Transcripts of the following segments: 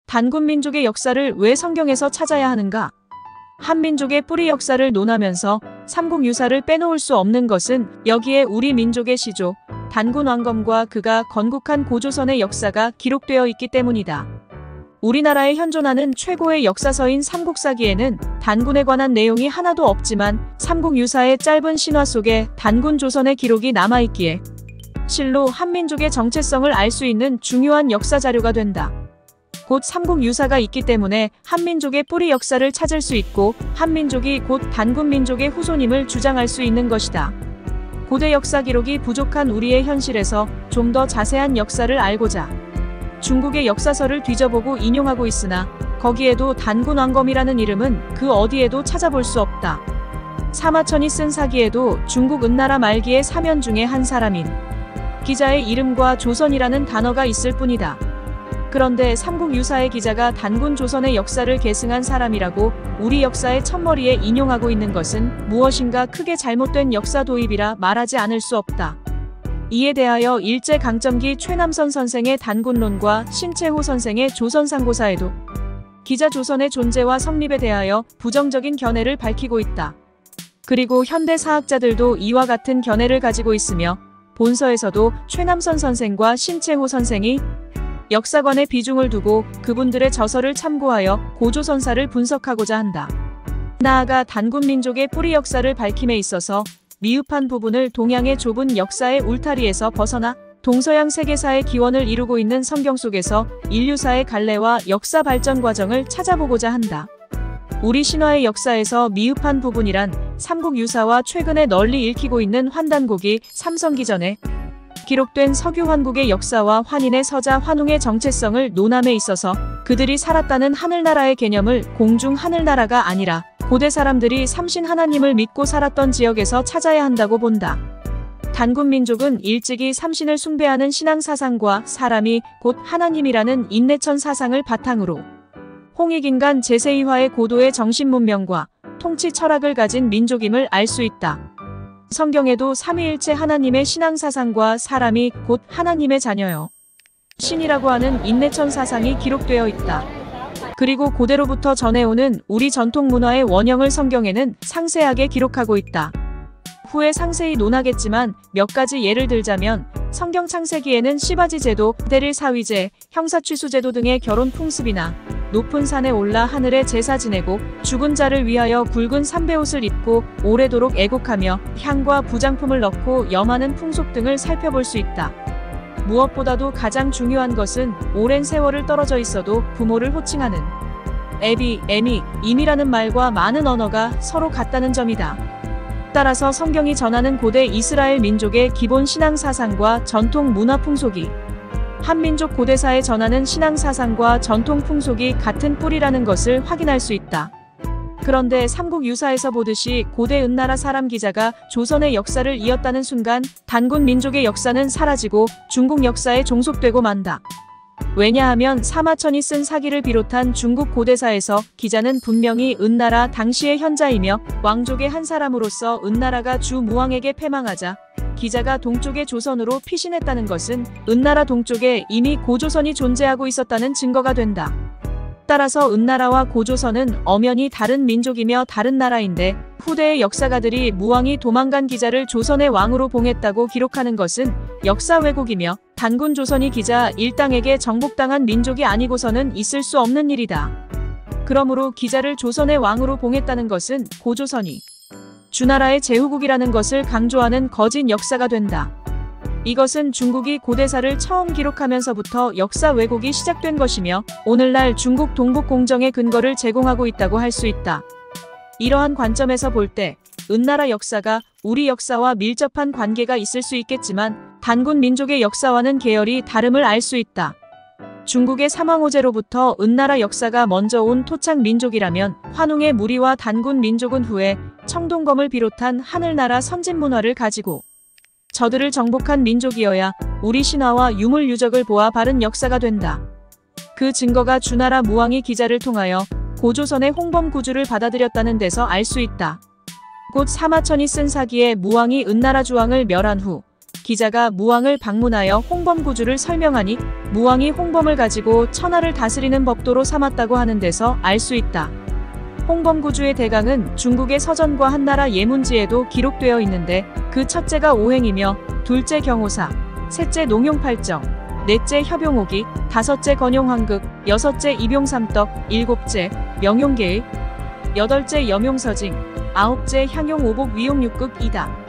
단군 민족의 역사를 왜 성경에서 찾아야 하는가? 한민족의 뿌리 역사를 논하면서 삼국유사를 빼놓을 수 없는 것은 여기에 우리 민족의 시조, 단군 왕검과 그가 건국한 고조선의 역사가 기록되어 있기 때문이다. 우리나라에 현존하는 최고의 역사서인 삼국사기에는 단군에 관한 내용이 하나도 없지만 삼국유사의 짧은 신화 속에 단군 조선의 기록이 남아있기에 실로 한민족의 정체성을 알 수 있는 중요한 역사 자료가 된다. 곧 삼국유사가 있기 때문에 한민족의 뿌리 역사를 찾을 수 있고 한민족이 곧 단군민족의 후손임을 주장할 수 있는 것이다. 고대 역사 기록이 부족한 우리의 현실에서 좀 더 자세한 역사를 알고자 중국의 역사서를 뒤져보고 인용하고 있으나 거기에도 단군 왕검이라는 이름은 그 어디에도 찾아볼 수 없다. 사마천이 쓴 사기에도 중국 은나라 말기의 사면 중에 한 사람인 기자의 이름과 조선이라는 단어가 있을 뿐이다. 그런데 삼국유사의 기자가 단군 조선의 역사를 계승한 사람이라고 우리 역사의 첫머리에 인용하고 있는 것은 무엇인가 크게 잘못된 역사 도입이라 말하지 않을 수 없다. 이에 대하여 일제강점기 최남선 선생의 단군론과 신채호 선생의 조선상고사에도 기자 조선의 존재와 성립에 대하여 부정적인 견해를 밝히고 있다. 그리고 현대 사학자들도 이와 같은 견해를 가지고 있으며 본서에서도 최남선 선생과 신채호 선생이 역사관에 비중을 두고 그분들의 저서를 참고하여 고조선사를 분석하고자 한다. 나아가 단군민족의 뿌리 역사를 밝힘에 있어서 미흡한 부분을 동양의 좁은 역사의 울타리에서 벗어나 동서양 세계사의 기원을 이루고 있는 성경 속에서 인류사의 갈래와 역사 발전 과정을 찾아보고자 한다. 우리 신화의 역사에서 미흡한 부분이란 삼국유사와 최근에 널리 읽히고 있는 환단고기 삼성기전에 기록된 석유환국의 역사와 환인의 서자 환웅의 정체성을 논함에 있어서 그들이 살았다는 하늘나라의 개념을 공중 하늘나라가 아니라 고대 사람들이 삼신 하나님을 믿고 살았던 지역에서 찾아야 한다고 본다. 단군민족은 일찍이 삼신을 숭배하는 신앙사상과 사람이 곧 하나님이라는 인내천 사상을 바탕으로 홍익인간 제세이화의 고도의 정신문명과 통치 철학을 가진 민족임을 알 수 있다. 성경에도 삼위일체 하나님의 신앙사상과 사람이 곧 하나님의 자녀요 신이라고 하는 인내천 사상이 기록되어 있다. 그리고 고대로부터 전해오는 우리 전통 문화의 원형을 성경에는 상세하게 기록하고 있다. 후에 상세히 논하겠지만 몇 가지 예를 들자면 성경 창세기에는 시바지 제도, 대릴 사위제, 형사취수 제도 등의 결혼 풍습이나 높은 산에 올라 하늘에 제사 지내고 죽은 자를 위하여 굵은 삼배옷을 입고 오래도록 애국하며 향과 부장품을 넣고 염하는 풍속 등을 살펴볼 수 있다. 무엇보다도 가장 중요한 것은 오랜 세월을 떨어져 있어도 부모를 호칭하는 애비, 애미, 임이라는 말과 많은 언어가 서로 같다는 점이다. 따라서 성경이 전하는 고대 이스라엘 민족의 기본 신앙사상과 전통 문화 풍속이 한민족 고대사에 전하는 신앙사상과 전통 풍속이 같은 뿌리라는 것을 확인할 수 있다. 그런데 삼국유사에서 보듯이 고대 은나라 사람 기자가 조선의 역사를 이었다는 순간 단군 민족의 역사는 사라지고 중국 역사에 종속되고 만다. 왜냐하면 사마천이 쓴 사기를 비롯한 중국 고대사에서 기자는 분명히 은나라 당시의 현자이며 왕족의 한 사람으로서 은나라가 주 무왕에게 패망하자 기자가 동쪽의 조선으로 피신했다는 것은 은나라 동쪽에 이미 고조선이 존재하고 있었다는 증거가 된다. 따라서 은나라와 고조선은 엄연히 다른 민족이며 다른 나라인데 후대의 역사가들이 무왕이 도망간 기자를 조선의 왕으로 봉했다고 기록하는 것은 역사 왜곡이며 단군 조선이 기자 일당에게 정복당한 민족이 아니고서는 있을 수 없는 일이다. 그러므로 기자를 조선의 왕으로 봉했다는 것은 고조선이 주나라의 제후국이라는 것을 강조하는 거짓 역사가 된다. 이것은 중국이 고대사를 처음 기록하면서부터 역사 왜곡이 시작된 것이며 오늘날 중국 동북공정의 근거를 제공하고 있다고 할 수 있다. 이러한 관점에서 볼 때 은나라 역사가 우리 역사와 밀접한 관계가 있을 수 있겠지만 단군 민족의 역사와는 계열이 다름을 알 수 있다. 중국의 삼왕호제로부터 은나라 역사가 먼저 온 토착 민족이라면 환웅의 무리와 단군 민족은 후에 청동검을 비롯한 하늘나라 선진 문화를 가지고 저들을 정복한 민족이어야 우리 신화와 유물 유적을 보아 바른 역사가 된다. 그 증거가 주나라 무왕이 기자를 통하여 고조선의 홍범구주를 받아들였다는 데서 알 수 있다. 곧 사마천이 쓴 사기에 무왕이 은나라 주왕을 멸한 후 기자가 무왕을 방문하여 홍범구주를 설명하니 무왕이 홍범을 가지고 천하를 다스리는 법도로 삼았다고 하는 데서 알 수 있다. 홍범구주의 대강은 중국의 서전과 한나라 예문지에도 기록되어 있는데 그 첫째가 오행이며 둘째 경호사, 셋째 농용팔정, 넷째 협용오기, 다섯째 건용황극, 여섯째 이병삼떡, 일곱째 명용계의, 여덟째 염용서징, 아홉째 향용오복 위용육극이다.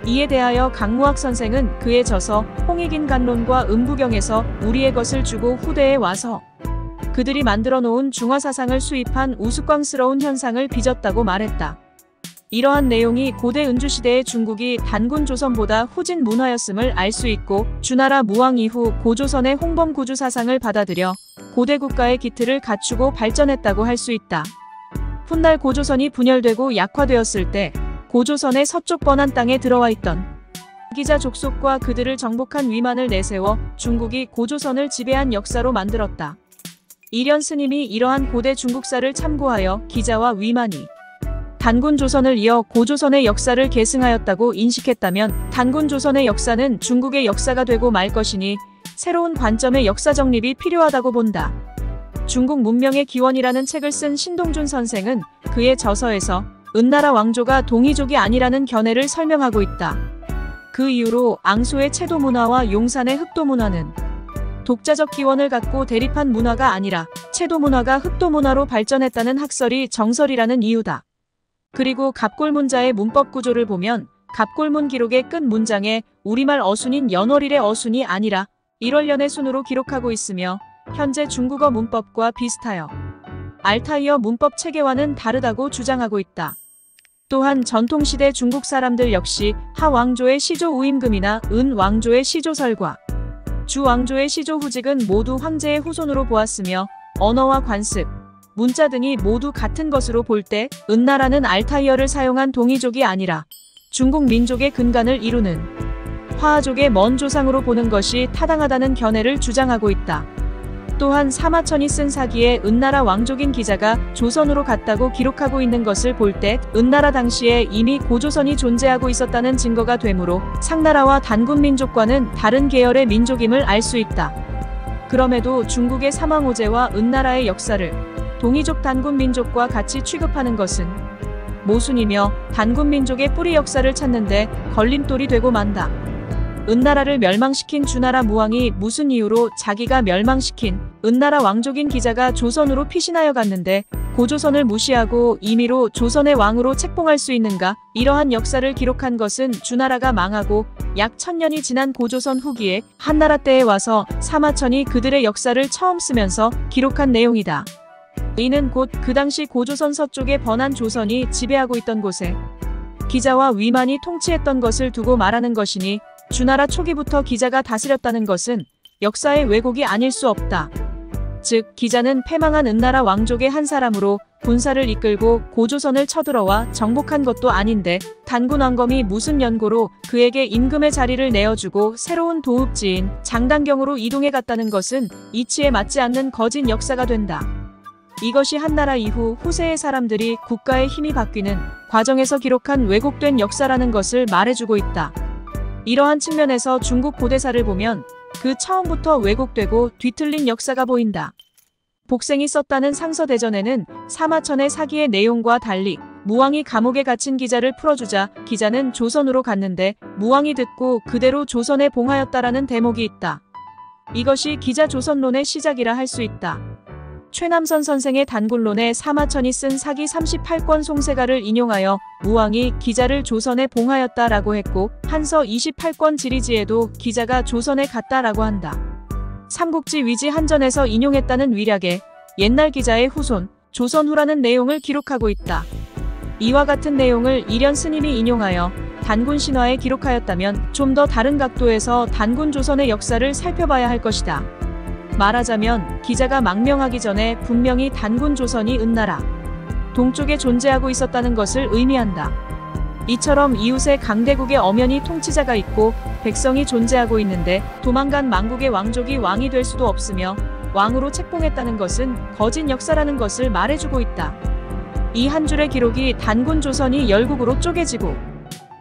이에 대하여 강무학 선생은 그에 져서 홍익인 간론과 음부경에서 우리의 것을 주고 후대에 와서 그들이 만들어 놓은 중화사상을 수입한 우스꽝스러운 현상을 빚었다고 말했다. 이러한 내용이 고대 은주시대의 중국이 단군 조선보다 후진 문화였음을 알 수 있고 주나라 무왕 이후 고조선의 홍범구주 사상을 받아들여 고대 국가의 기틀을 갖추고 발전했다고 할 수 있다. 훗날 고조선이 분열되고 약화되었을 때 고조선의 서쪽 번안 땅에 들어와 있던 기자 족속과 그들을 정복한 위만을 내세워 중국이 고조선을 지배한 역사로 만들었다. 이련 스님이 이러한 고대 중국사를 참고하여 기자와 위만이 단군 조선을 이어 고조선의 역사를 계승하였다고 인식했다면 단군 조선의 역사는 중국의 역사가 되고 말 것이니 새로운 관점의 역사 정립이 필요하다고 본다. 중국 문명의 기원이라는 책을 쓴 신동준 선생은 그의 저서에서 은나라 왕조가 동이족이 아니라는 견해를 설명하고 있다. 그 이후로 앙소의 채도 문화와 용산의 흑도 문화는 독자적 기원을 갖고 대립한 문화가 아니라 채도 문화가 흑도 문화로 발전했다는 학설이 정설이라는 이유다. 그리고 갑골문자의 문법 구조를 보면 갑골문 기록의 끝 문장에 우리말 어순인 연월일의 어순이 아니라 1월년의 순으로 기록하고 있으며 현재 중국어 문법과 비슷하여 알타이어 문법 체계와는 다르다고 주장하고 있다. 또한 전통시대 중국 사람들 역시 하 왕조의 시조 우임금이나 은 왕조의 시조설과 주 왕조의 시조 후직은 모두 황제의 후손으로 보았으며 언어와 관습, 문자 등이 모두 같은 것으로 볼 때 은나라는 알타이어를 사용한 동이족이 아니라 중국 민족의 근간을 이루는 화하족의 먼 조상으로 보는 것이 타당하다는 견해를 주장하고 있다. 또한 사마천이 쓴 사기에 은나라 왕족인 기자가 조선으로 갔다고 기록하고 있는 것을 볼 때 은나라 당시에 이미 고조선이 존재하고 있었다는 증거가 되므로 상나라와 단군민족과는 다른 계열의 민족임을 알 수 있다. 그럼에도 중국의 사망오제와 은나라의 역사를 동이족 단군민족과 같이 취급하는 것은 모순이며 단군민족의 뿌리 역사를 찾는데 걸림돌이 되고 만다. 은나라를 멸망시킨 주나라 무왕이 무슨 이유로 자기가 멸망시킨 은나라 왕족인 기자가 조선으로 피신하여 갔는데 고조선을 무시하고 임의로 조선의 왕으로 책봉할 수 있는가? 이러한 역사를 기록한 것은 주나라가 망하고 약 1000년이 지난 고조선 후기에 한나라 때에 와서 사마천이 그들의 역사를 처음 쓰면서 기록한 내용이다. 이는 곧 그 당시 고조선 서쪽의 번안 조선이 지배하고 있던 곳에 기자와 위만이 통치했던 것을 두고 말하는 것이니 주나라 초기부터 기자가 다스렸다는 것은 역사의 왜곡이 아닐 수 없다. 즉 기자는 패망한 은나라 왕족의 한 사람으로 군사를 이끌고 고조선을 쳐들어와 정복한 것도 아닌데 단군 왕검이 무슨 연고로 그에게 임금의 자리를 내어주고 새로운 도읍지인 장단경으로 이동해 갔다는 것은 이치에 맞지 않는 거짓 역사가 된다. 이것이 한나라 이후 후세의 사람들이 국가의 힘이 바뀌는 과정에서 기록한 왜곡된 역사라는 것을 말해주고 있다. 이러한 측면에서 중국 고대사를 보면 그 처음부터 왜곡되고 뒤틀린 역사가 보인다. 복생이 썼다는 상서대전에는 사마천의 사기의 내용과 달리 무왕이 감옥에 갇힌 기자를 풀어주자 기자는 조선으로 갔는데 무왕이 듣고 그대로 송선에 봉하였다라는 대목이 있다. 이것이 기자 조선론의 시작이라 할 수 있다. 최남선 선생의 단군론에 사마천이 쓴 사기 38권 송세가를 인용하여 무왕이 기자를 조선에 봉하였다라고 했고 한서 28권 지리지에도 기자가 조선에 갔다라고 한다. 삼국지 위지 한전에서 인용했다는 위략에 옛날 기자의 후손 조선후라는 내용을 기록하고 있다. 이와 같은 내용을 이련 스님이 인용하여 단군 신화에 기록하였다면 좀 더 다른 각도에서 단군 조선의 역사를 살펴봐야 할 것이다. 말하자면 기자가 망명하기 전에 분명히 단군 조선이 은나라 동쪽에 존재하고 있었다는 것을 의미한다. 이처럼 이웃의 강대국의 엄연히 통치자가 있고 백성이 존재하고 있는데 도망간 망국의 왕족이 왕이 될 수도 없으며 왕으로 책봉했다는 것은 거짓 역사라는 것을 말해주고 있다. 이 한 줄의 기록이 단군 조선이 열국으로 쪼개지고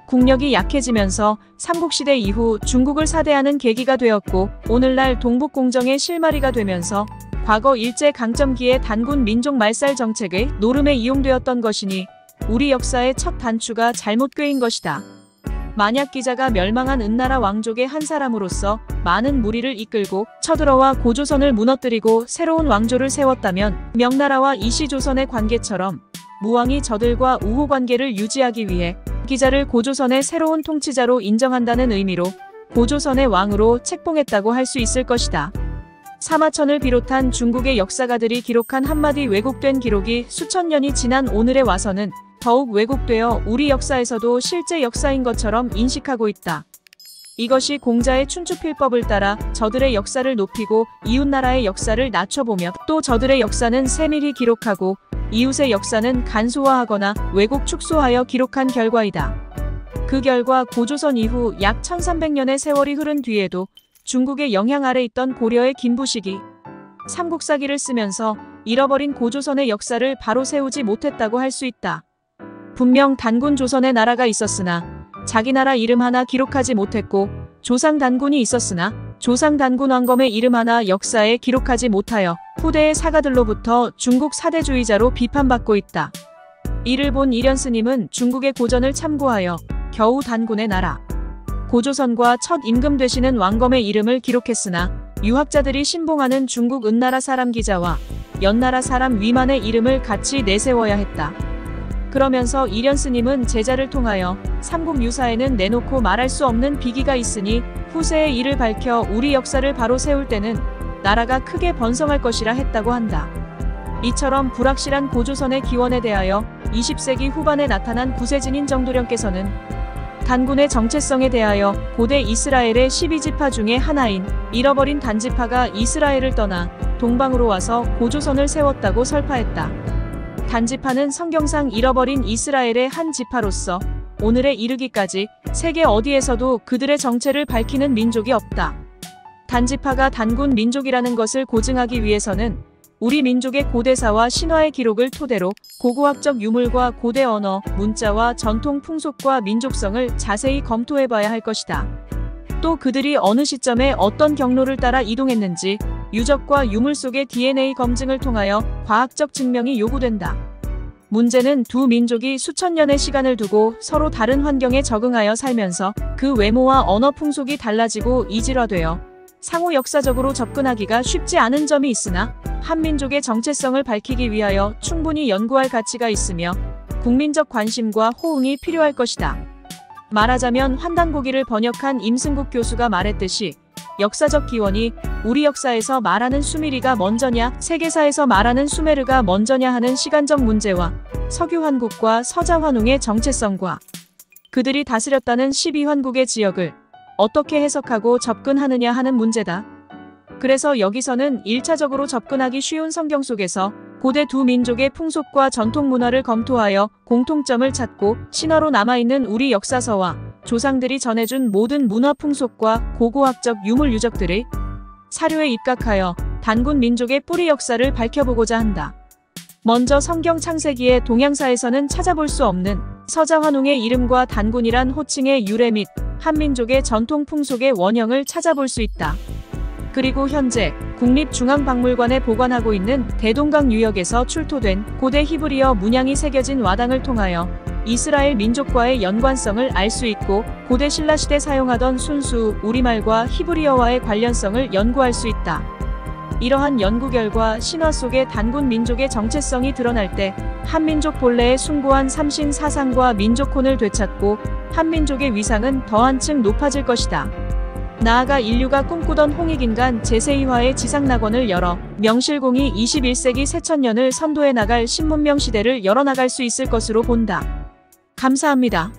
국력이 약해지면서 삼국시대 이후 중국을 사대하는 계기가 되었고 오늘날 동북공정의 실마리가 되면서 과거 일제강점기의 단군 민족 말살 정책의 노름에 이용되었던 것이니 우리 역사의 첫 단추가 잘못 꿰인 것이다. 만약 기자가 멸망한 은나라 왕족의 한 사람으로서 많은 무리를 이끌고 쳐들어와 고조선을 무너뜨리고 새로운 왕조를 세웠다면 명나라와 이시조선의 관계처럼 무왕이 저들과 우호관계를 유지하기 위해 기자를 고조선의 새로운 통치자로 인정한다는 의미로 고조선의 왕으로 책봉했다고 할 수 있을 것이다. 사마천을 비롯한 중국의 역사가들이 기록한 한마디 왜곡된 기록이 수천 년이 지난 오늘에 와서는 더욱 왜곡되어 우리 역사에서도 실제 역사인 것처럼 인식하고 있다. 이것이 공자의 춘추필법을 따라 저들의 역사를 높이고 이웃나라의 역사를 낮춰보며 또 저들의 역사는 세밀히 기록하고 이웃의 역사는 간소화하거나 왜곡 축소하여 기록한 결과이다. 그 결과 고조선 이후 약 1300년의 세월이 흐른 뒤에도 중국의 영향 아래 있던 고려의 김부식이 삼국사기를 쓰면서 잃어버린 고조선의 역사를 바로 세우지 못했다고 할 수 있다. 분명 단군 조선의 나라가 있었으나 자기 나라 이름 하나 기록하지 못했고 조상 단군이 있었으나 조상 단군 왕검의 이름 하나 역사에 기록하지 못하여 후대의 사가들로부터 중국 사대주의자로 비판받고 있다. 이를 본 이련 스님은 중국의 고전을 참고하여 겨우 단군의 나라 고조선과 첫 임금 되시는 왕검의 이름을 기록했으나 유학자들이 신봉하는 중국 은나라 사람 기자와 연나라 사람 위만의 이름을 같이 내세워야 했다. 그러면서 이련 스님은 제자를 통하여 삼국유사에는 내놓고 말할 수 없는 비기가 있으니 후세의 이를 밝혀 우리 역사를 바로 세울 때는 나라가 크게 번성할 것이라 했다고 한다. 이처럼 불확실한 고조선의 기원에 대하여 20세기 후반에 나타난 구세진인 정도령께서는 단군의 정체성에 대하여 고대 이스라엘의 12지파 중의 하나인 잃어버린 단지파가 이스라엘을 떠나 동방으로 와서 고조선을 세웠다고 설파했다. 단지파는 성경상 잃어버린 이스라엘의 한 지파로서 오늘에 이르기까지 세계 어디에서도 그들의 정체를 밝히는 민족이 없다. 단지파가 단군 민족이라는 것을 고증하기 위해서는 우리 민족의 고대사와 신화의 기록을 토대로 고고학적 유물과 고대 언어, 문자와 전통 풍속과 민족성을 자세히 검토해봐야 할 것이다. 또 그들이 어느 시점에 어떤 경로를 따라 이동했는지 유적과 유물 속의 DNA 검증을 통하여 과학적 증명이 요구된다. 문제는 두 민족이 수천 년의 시간을 두고 서로 다른 환경에 적응하여 살면서 그 외모와 언어 풍속이 달라지고 이질화되어 상호 역사적으로 접근하기가 쉽지 않은 점이 있으나 한민족의 정체성을 밝히기 위하여 충분히 연구할 가치가 있으며 국민적 관심과 호응이 필요할 것이다. 말하자면 환단고기를 번역한 임승국 교수가 말했듯이 역사적 기원이 우리 역사에서 말하는 수미리가 먼저냐 세계사에서 말하는 수메르가 먼저냐 하는 시간적 문제와 서규환국과 서자환웅의 정체성과 그들이 다스렸다는 12환국의 지역을 어떻게 해석하고 접근하느냐 하는 문제다. 그래서 여기서는 1차적으로 접근하기 쉬운 성경 속에서 고대 두 민족의 풍속과 전통 문화를 검토하여 공통점을 찾고 신화로 남아있는 우리 역사서와 조상들이 전해준 모든 문화 풍속과 고고학적 유물 유적들의 사료에 입각하여 단군 민족의 뿌리 역사를 밝혀보고자 한다. 먼저 성경 창세기의 동양사에서는 찾아볼 수 없는 서자환웅의 이름과 단군이란 호칭의 유래 및 한민족의 전통 풍속의 원형을 찾아볼 수 있다. 그리고 현재 국립중앙박물관에 보관하고 있는 대동강 유역에서 출토된 고대 히브리어 문양이 새겨진 와당을 통하여 이스라엘 민족과의 연관성을 알 수 있고 고대 신라시대 사용하던 순수 우리말과 히브리어와의 관련성을 연구할 수 있다. 이러한 연구 결과 신화 속의 단군 민족의 정체성이 드러날 때 한민족 본래의 숭고한 삼신 사상과 민족혼을 되찾고 한민족의 위상은 더 한층 높아질 것이다. 나아가 인류가 꿈꾸던 홍익인간 제2화의 지상낙원을 열어 명실공히 21세기 새천년을 선도해 나갈 신문명 시대를 열어나갈 수 있을 것으로 본다. 감사합니다.